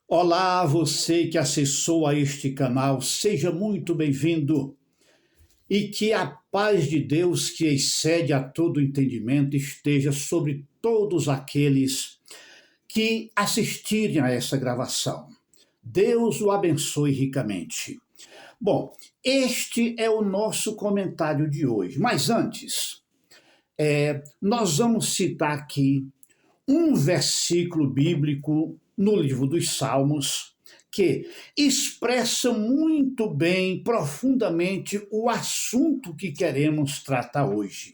Olá, você que acessou a este canal, seja muito bem-vindo e que a paz de Deus, que excede a todo entendimento, esteja sobre todos aqueles que assistirem a essa gravação. Deus o abençoe ricamente. Bom, este é o nosso comentário de hoje, mas antes, nós vamos citar aqui um versículo bíblico no livro dos Salmos que expressa muito bem, profundamente, o assunto que queremos tratar hoje.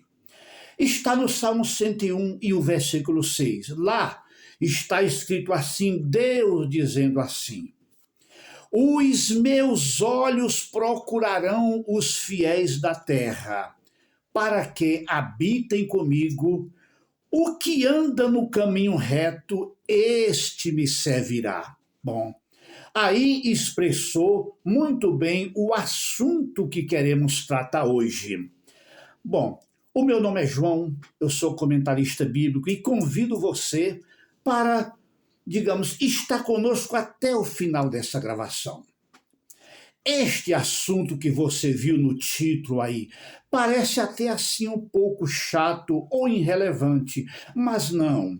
Está no Salmo 101 e o versículo 6. Lá está escrito assim, Deus dizendo assim: os meus olhos procurarão os fiéis da terra, para que habitem comigo. O que anda no caminho reto, este me servirá. Bom, aí expressou muito bem o assunto que queremos tratar hoje. Bom, o meu nome é João, eu sou comentarista bíblico e convido você para, digamos, estar conosco até o final dessa gravação. Este assunto que você viu no título aí parece até assim um pouco chato ou irrelevante, mas não.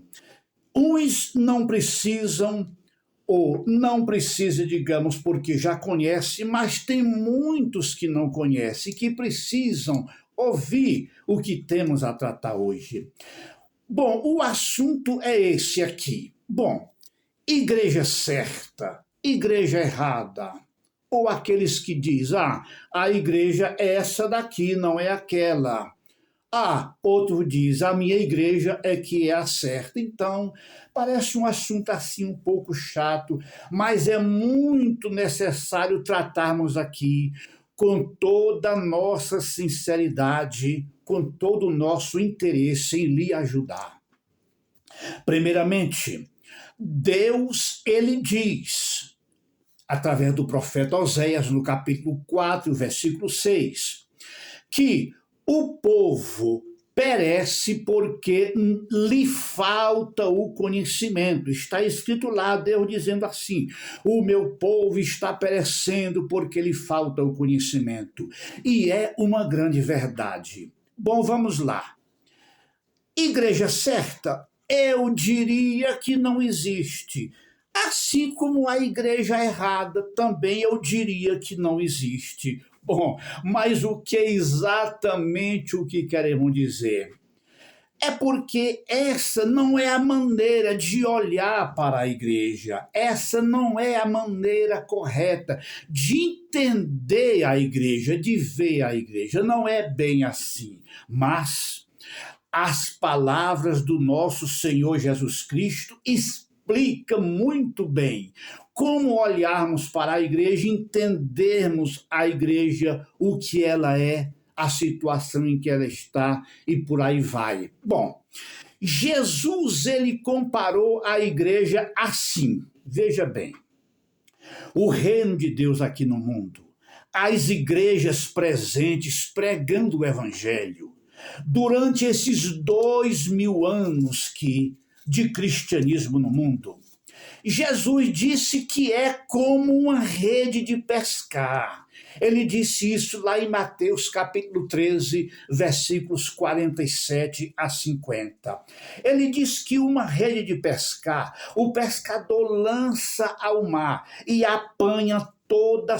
Uns não precisam ou não precisa, digamos, porque já conhece, mas tem muitos que não conhecem, que precisam ouvir o que temos a tratar hoje. Bom, o assunto é esse aqui. Bom, igreja certa, igreja errada, ou aqueles que dizem, a igreja é essa daqui, não é aquela. Outro diz, a minha igreja é que é a certa. Então, parece um assunto assim um pouco chato, mas é muito necessário tratarmos aqui com toda a nossa sinceridade, com todo o nosso interesse em lhe ajudar. Primeiramente, Deus, ele diz, através do profeta Oséias, no capítulo 4, versículo 6, que o povo perece porque lhe falta o conhecimento. Está escrito lá, Deus dizendo assim, o meu povo está perecendo porque lhe falta o conhecimento. E é uma grande verdade. Bom, vamos lá. Igreja certa, eu diria que não existe. Assim como a igreja errada, também eu diria que não existe. Bom, mas o que é exatamente o que queremos dizer? É porque essa não é a maneira de olhar para a igreja, essa não é a maneira correta de entender a igreja, de ver a igreja. Não é bem assim. Mas as palavras do nosso Senhor Jesus Cristo explica muito bem como olharmos para a igreja, entendermos a igreja, o que ela é, a situação em que ela está e por aí vai. Bom, Jesus ele comparou a igreja assim. Veja bem, o reino de Deus aqui no mundo, as igrejas presentes pregando o evangelho, durante esses 2000 anos de cristianismo no mundo, Jesus disse que é como uma rede de pescar. Ele disse isso lá em Mateus capítulo 13, versículos 47 a 50. Ele diz que uma rede de pescar, o pescador lança ao mar e apanha toda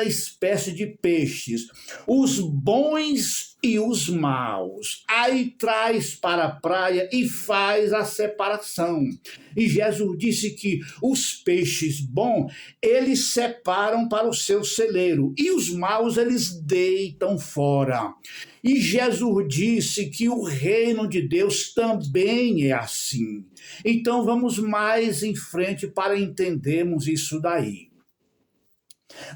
espécie de peixes, os bons e os maus. Aí traz para a praia e faz a separação. E Jesus disse que os peixes bons, eles separam para o seu celeiro, e os maus eles deitam fora. E Jesus disse que o reino de Deus também é assim. Então vamos mais em frente para entendermos isso daí.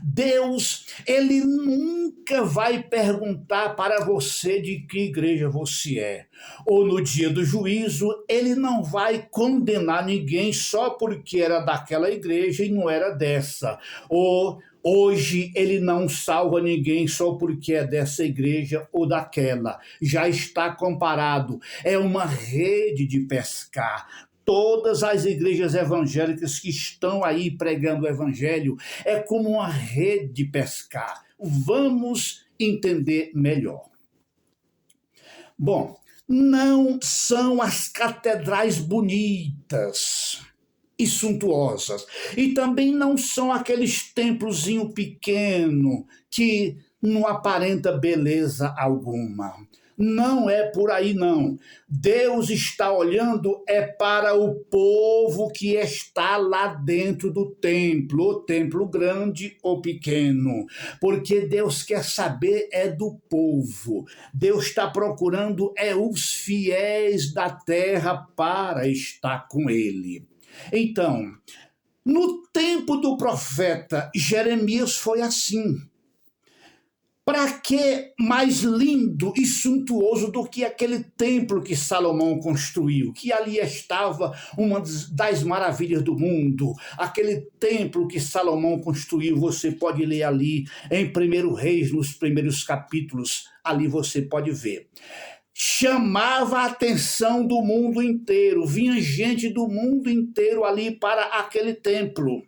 Deus, ele nunca vai perguntar para você de que igreja você é. Ou no dia do juízo, ele não vai condenar ninguém só porque era daquela igreja e não era dessa. Ou hoje ele não salva ninguém só porque é dessa igreja ou daquela. Já está comparado. É uma rede de pescar. todas as igrejas evangélicas que estão aí pregando o evangelho é como uma rede de pescar. Vamos entender melhor. Bom, não são as catedrais bonitas e suntuosas, e também não são aqueles templozinho pequeno que não aparenta beleza alguma. Não é por aí, não. Deus está olhando para o povo que está lá dentro do templo, o templo grande ou pequeno, porque Deus quer saber do povo. Deus está procurando os fiéis da terra para estar com ele. Então, no tempo do profeta Jeremias foi assim. Para que mais lindo e suntuoso do que aquele templo que Salomão construiu, que ali estava uma das maravilhas do mundo, aquele templo que Salomão construiu, você pode ler ali em 1 Reis, nos primeiros capítulos, ali você pode ver. Chamava a atenção do mundo inteiro, vinha gente do mundo inteiro ali para aquele templo.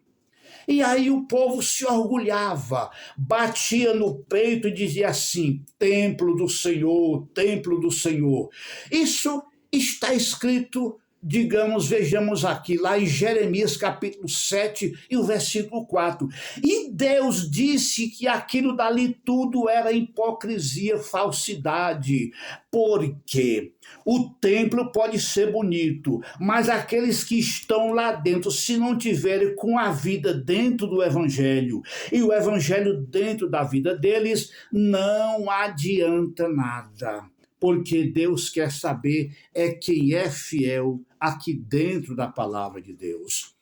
E aí o povo se orgulhava, batia no peito e dizia assim: templo do Senhor, templo do Senhor. Isso está escrito, digamos, vejamos aqui, lá em Jeremias capítulo 7 e o versículo 4. E Deus disse que aquilo dali tudo era hipocrisia, falsidade, porque o templo pode ser bonito, mas aqueles que estão lá dentro, se não tiverem com a vida dentro do evangelho e o evangelho dentro da vida deles, não adianta nada. Porque Deus quer saber quem é fiel aqui dentro da palavra de Deus.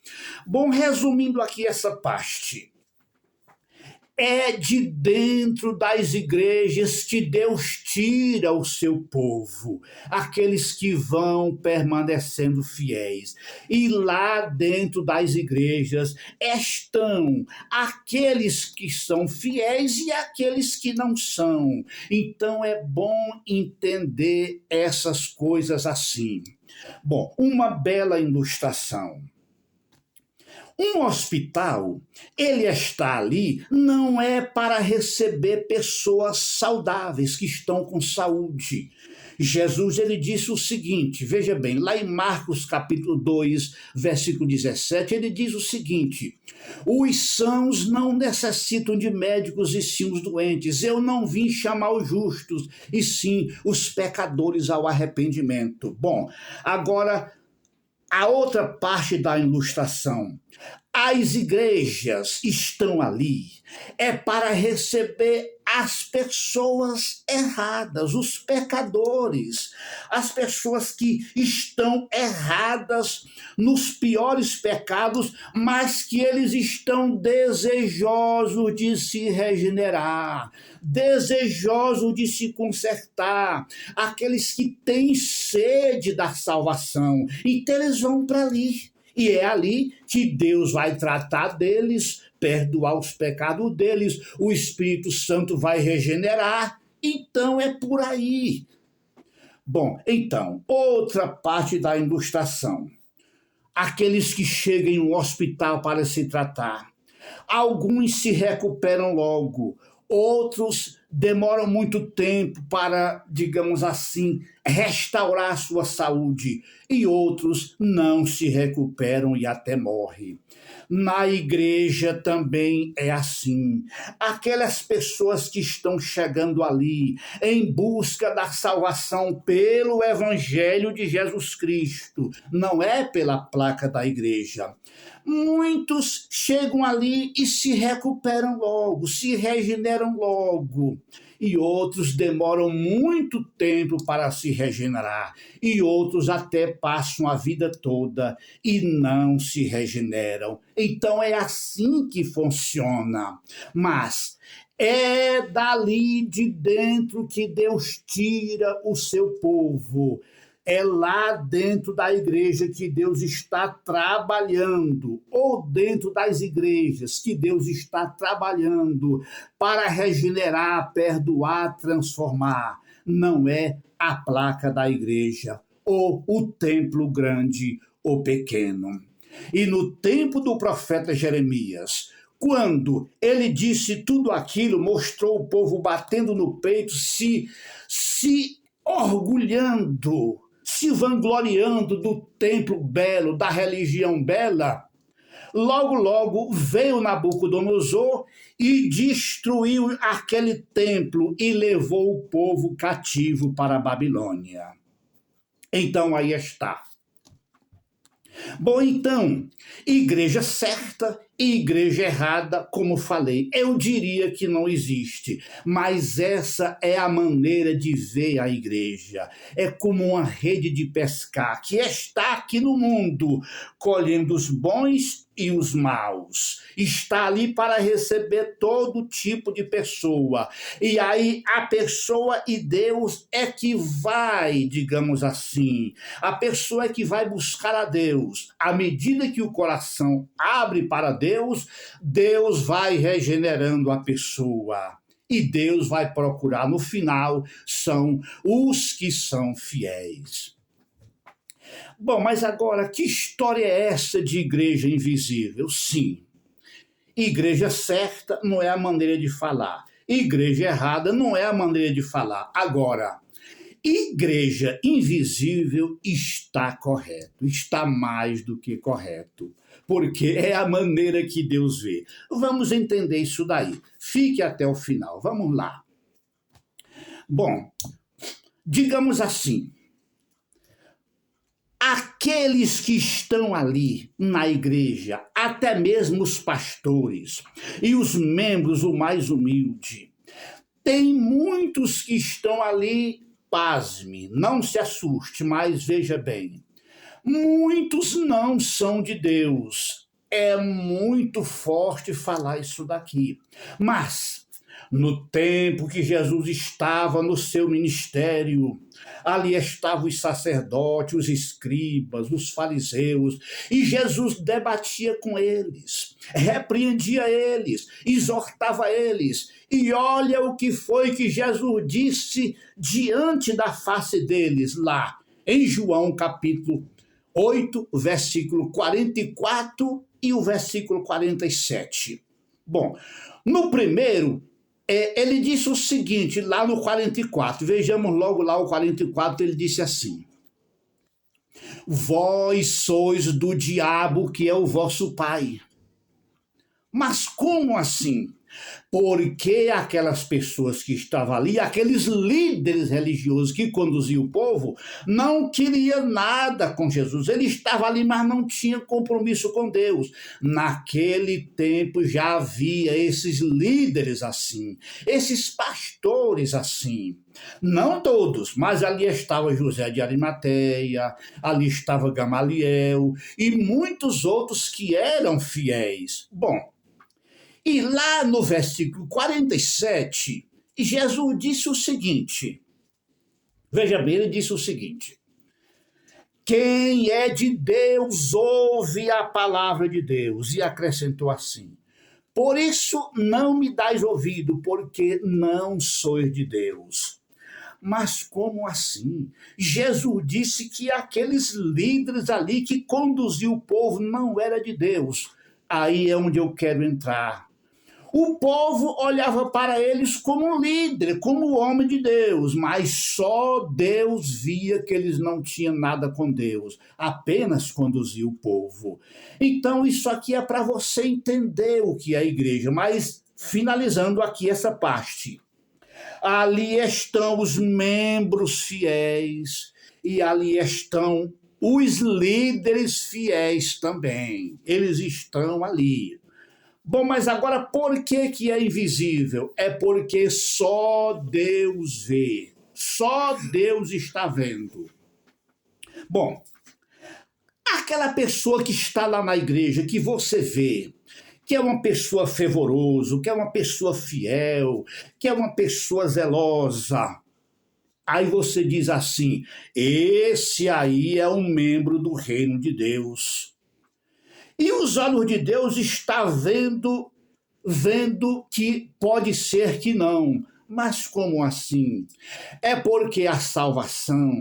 Bom, resumindo aqui essa parte, é de dentro das igrejas que Deus tira o seu povo, aqueles que vão permanecendo fiéis. E lá dentro das igrejas estão aqueles que são fiéis e aqueles que não são. Então é bom entender essas coisas assim. Bom, uma bela ilustração. Um hospital, ele está ali não é para receber pessoas saudáveis que estão com saúde. Jesus, ele disse o seguinte, veja bem, lá em Marcos capítulo 2, versículo 17, ele diz o seguinte: os sãos não necessitam de médicos e sim os doentes. Eu não vim chamar os justos, e sim os pecadores ao arrependimento. Bom, agora a outra parte da ilustração. As igrejas estão ali para receber as pessoas erradas, os pecadores, as pessoas que estão erradas nos piores pecados, mas que eles estão desejosos de se regenerar, desejosos de se consertar, aqueles que têm sede da salvação. Então eles vão para ali. E é ali que Deus vai tratar deles, perdoar os pecados deles, o Espírito Santo vai regenerar. Então é por aí. Bom, então, outra parte da ilustração. Aqueles que chegam em um hospital para se tratar. Alguns se recuperam logo, outros demoram muito tempo para, digamos assim, restaurar sua saúde, e outros não se recuperam e até morrem. Na igreja também é assim. Aquelas pessoas que estão chegando ali em busca da salvação pelo Evangelho de Jesus Cristo, não é pela placa da igreja. Muitos chegam ali e se recuperam logo, se regeneram logo. E outros demoram muito tempo para se regenerar, e outros até passam a vida toda e não se regeneram. Então é assim que funciona. Mas é dali de dentro que Deus tira o seu povo. É lá dentro da igreja que Deus está trabalhando, ou dentro das igrejas que Deus está trabalhando para regenerar, perdoar, transformar. Não é a placa da igreja, ou o templo grande, ou pequeno. E no tempo do profeta Jeremias, quando ele disse tudo aquilo, mostrou o povo batendo no peito, se orgulhando, se vangloriando do templo belo, da religião bela. Logo veio Nabucodonosor e destruiu aquele templo e levou o povo cativo para a Babilônia. Então aí está. Bom, então, igreja certa e igreja errada, como falei, eu diria que não existe, mas essa é a maneira de ver a igreja. É como uma rede de pescar que está aqui no mundo, colhendo os bons e os maus. Está ali para receber todo tipo de pessoa. E aí a pessoa e Deus é que vai, digamos assim, a pessoa é que vai buscar a Deus. À medida que o coração abre para Deus, Deus vai regenerando a pessoa. E Deus vai procurar, no final, são os que são fiéis. Bom, mas agora, que história é essa de igreja invisível? Sim, igreja certa não é a maneira de falar. Igreja errada não é a maneira de falar. Agora, igreja invisível está correto, está mais do que correto, porque é a maneira que Deus vê. Vamos entender isso daí. Fique até o final. Vamos lá. Bom, digamos assim, aqueles que estão ali na igreja, até mesmo os pastores e os membros, o mais humilde, tem muitos que estão ali, pasme, não se assuste, mas veja bem, muitos não são de Deus. É muito forte falar isso daqui, mas no tempo que Jesus estava no seu ministério, ali estavam os sacerdotes, os escribas, os fariseus, e Jesus debatia com eles, repreendia eles, exortava eles, e olha o que foi que Jesus disse diante da face deles, lá em João capítulo 8, versículo 44 e o versículo 47. Bom, no primeiro, ele disse o seguinte, lá no 44, vejamos logo lá o 44, ele disse assim: vós sois do diabo, que é o vosso pai. Mas como assim? Porque aquelas pessoas que estavam ali, aqueles líderes religiosos que conduziam o povo, não queriam nada com Jesus. Ele estava ali, mas não tinha compromisso com Deus. Naquele tempo já havia esses líderes assim, esses pastores assim. Não todos, mas ali estava José de Arimateia, ali estava Gamaliel e muitos outros que eram fiéis. Bom, e lá no versículo 47, Jesus disse o seguinte, veja bem, ele disse o seguinte: quem é de Deus ouve a palavra de Deus, e acrescentou assim: por isso não me dais ouvido, porque não sois de Deus. Mas como assim? Jesus disse que aqueles líderes ali que conduziam o povo não era de Deus. Aí é onde eu quero entrar. O povo olhava para eles como líder, como homem de Deus, mas só Deus via que eles não tinham nada com Deus, apenas conduzia o povo. Então isso aqui é para você entender o que é a igreja, mas finalizando aqui essa parte. Ali estão os membros fiéis e ali estão os líderes fiéis também. Eles estão ali. Bom, mas agora por que é invisível? É porque só Deus vê, só Deus está vendo. Bom, aquela pessoa que está lá na igreja, que você vê, que é uma pessoa fervorosa, que é uma pessoa fiel, que é uma pessoa zelosa, aí você diz assim, esse aí é um membro do reino de Deus. E os olhos de Deus estão vendo que pode ser que não, Mas como assim? É porque a salvação,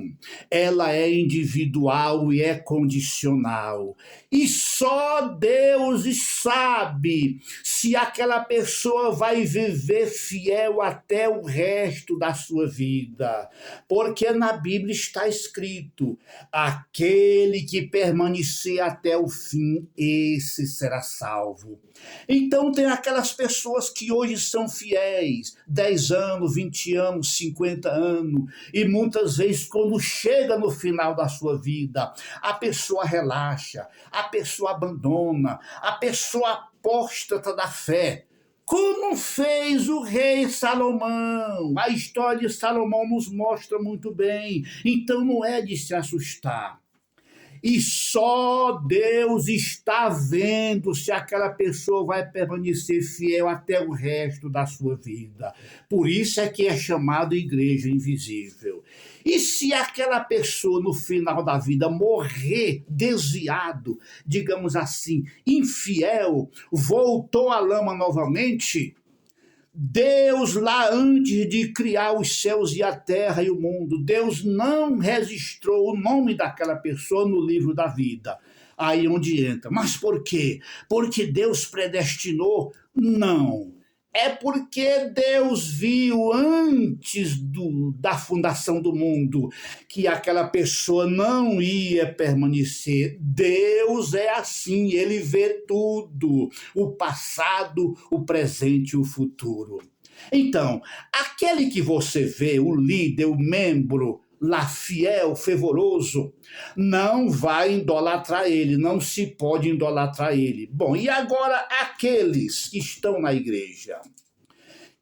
ela é individual e é condicional. E só Deus sabe se aquela pessoa vai viver fiel até o resto da sua vida. Porque na Bíblia está escrito: aquele que permanecer até o fim, esse será salvo. Então tem aquelas pessoas que hoje são fiéis, 10 anos, 20 anos, 50 anos, e muitas vezes quando chega no final da sua vida, a pessoa relaxa, a pessoa abandona, a pessoa apóstata da fé. Como fez o rei Salomão? A história de Salomão nos mostra muito bem. Então não é de se assustar. E só Deus está vendo se aquela pessoa vai permanecer fiel até o resto da sua vida. Por isso é que é chamado igreja invisível. E se aquela pessoa no final da vida morrer desviado, digamos assim, infiel, voltou à lama novamente, Deus, lá antes de criar os céus e a terra e o mundo, Deus não registrou o nome daquela pessoa no livro da vida. Aí onde entra. Mas por quê? Porque Deus predestinou? Não. É porque Deus viu antes da fundação do mundo que aquela pessoa não ia permanecer. Deus é assim, ele vê tudo, o passado, o presente e o futuro. Então, aquele que você vê, o líder, o membro, lá fiel, fervoroso, não vai idolatrar ele, não se pode idolatrar ele. Bom, e agora aqueles que estão na igreja,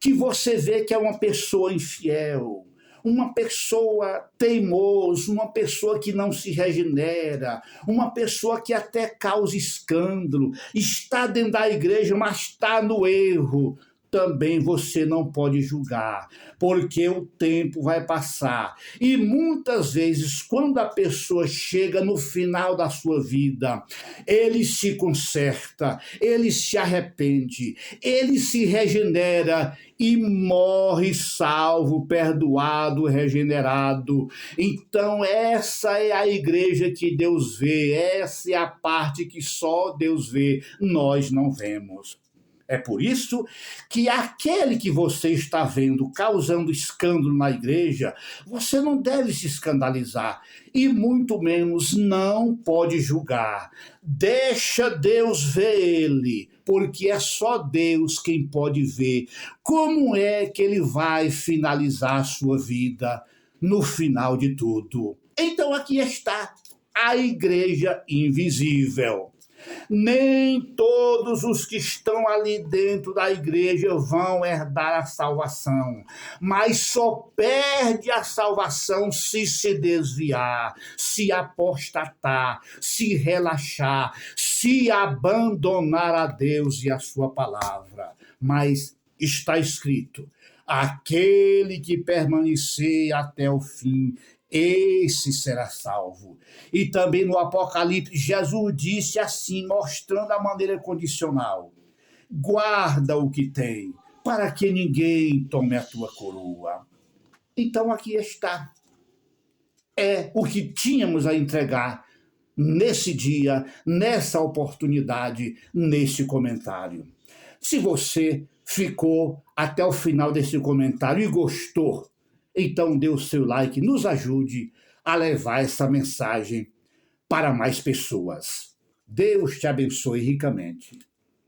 que você vê que é uma pessoa infiel, uma pessoa teimosa, uma pessoa que não se regenera, uma pessoa que até causa escândalo, está dentro da igreja, mas está no erro, também você não pode julgar, porque o tempo vai passar. E muitas vezes, quando a pessoa chega no final da sua vida, ele se conserta, ele se arrepende, ele se regenera e morre salvo, perdoado, regenerado. Então essa é a igreja que Deus vê, essa é a parte que só Deus vê, nós não vemos. É por isso que aquele que você está vendo causando escândalo na igreja, você não deve se escandalizar e muito menos não pode julgar. Deixa Deus ver ele, porque é só Deus quem pode ver como é que ele vai finalizar a sua vida no final de tudo. Então aqui está a igreja invisível. Nem todos os que estão ali dentro da igreja vão herdar a salvação, mas só perde a salvação se desviar, se apostatar, se relaxar, se abandonar a Deus e a sua palavra. Mas está escrito: aquele que permanecer até o fim, esse será salvo. E também no Apocalipse, Jesus disse assim, mostrando a maneira condicional: guarda o que tem, para que ninguém tome a tua coroa. Então aqui está. É o que tínhamos a entregar nesse dia, nessa oportunidade, nesse comentário. Se você ficou até o final desse comentário e gostou, então dê o seu like, nos ajude a levar essa mensagem para mais pessoas. Deus te abençoe ricamente.